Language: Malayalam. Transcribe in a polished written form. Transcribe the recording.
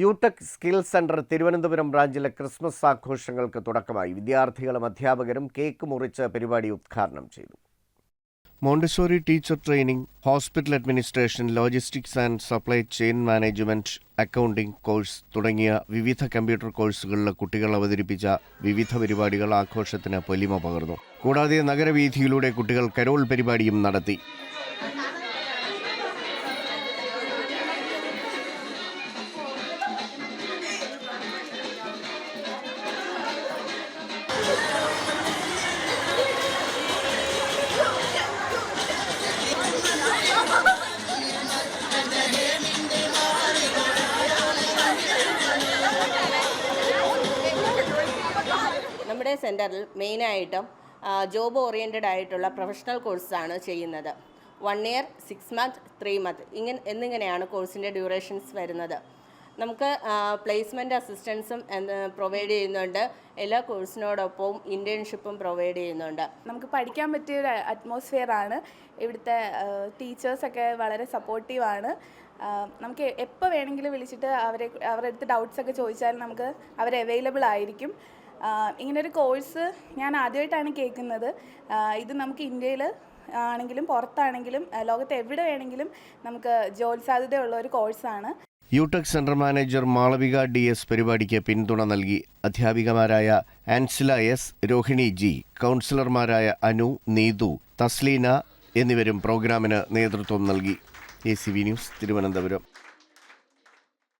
യൂടെക് സ്കിൽ സെന്റർ തിരുവനന്തപുരം ബ്രാഞ്ചിലെ ക്രിസ്മസ് ആഘോഷങ്ങൾക്ക് തുടക്കമായി. വിദ്യാർത്ഥികളും അധ്യാപകരും കേക്ക് മുറിച്ച് പരിപാടി ഉദ്ഘാടനം ചെയ്തു. Montessori teacher training, hospital administration, logistics and supply chain management, accounting course തുടങ്ങിയ വിവിധ കമ്പ്യൂട്ടർ കോഴ്സുകളിലെ കുട്ടികൾ അവതരിപ്പിച്ച വിവിധ പരിപാടികൾ ആഘോഷത്തിന് പൊലിമ പകർന്നു. കൂടാതെ നഗരവീഥിയിലൂടെ കുട്ടികൾ കരോൾ പരിപാടിയും നടത്തി. നമ്മുടെ സെൻറ്ററിൽ മെയിനായിട്ടും ജോബ് ഓറിയൻറ്റഡ് ആയിട്ടുള്ള പ്രൊഫഷണൽ കോഴ്സാണ് ചെയ്യുന്നത്. 1 year, 6 months, 3 months എന്നിങ്ങനെയാണ് കോഴ്സിൻ്റെ ഡ്യൂറേഷൻസ് വരുന്നത്. നമുക്ക് പ്ലേസ്മെൻറ്റ് അസിസ്റ്റൻസും പ്രൊവൈഡ് ചെയ്യുന്നുണ്ട്. എല്ലാ കോഴ്സിനോടൊപ്പവും ഇൻറ്റേൺഷിപ്പും പ്രൊവൈഡ് ചെയ്യുന്നുണ്ട്. നമുക്ക് പഠിക്കാൻ പറ്റിയൊരു അറ്റ്മോസ്ഫിയറാണ്. ഇവിടുത്തെ ടീച്ചേഴ്സൊക്കെ വളരെ സപ്പോർട്ടീവാണ്. നമുക്ക് എപ്പോൾ വേണമെങ്കിലും വിളിച്ചിട്ട് അവരുടെ അടുത്ത് ഡൗട്ട്സൊക്കെ ചോദിച്ചാൽ നമുക്ക് അവർ അവൈലബിൾ ആയിരിക്കും. ഇങ്ങനൊരു കോഴ്സ് ഞാൻ ആദ്യമായിട്ടാണ് കേൾക്കുന്നത്. ഇത് നമുക്ക് ഇന്ത്യയിൽ ആണെങ്കിലും പുറത്താണെങ്കിലും ലോകത്ത് എവിടെ വേണമെങ്കിലും നമുക്ക് ജോലി സാധ്യതയുള്ള ഒരു കോഴ്സാണ്. Utech centre manager Malavika DS പരിപാടിക്ക് പിന്തുണ നൽകി. അധ്യാപികമാരായ ആൻസില S, രോഹിണി G, കൗൺസിലർമാരായ അനു, നീതു, തസ്ലീന എന്നിവരും പ്രോഗ്രാമിന് നേതൃത്വം നൽകി. ACV news, Thiruvananthapuram.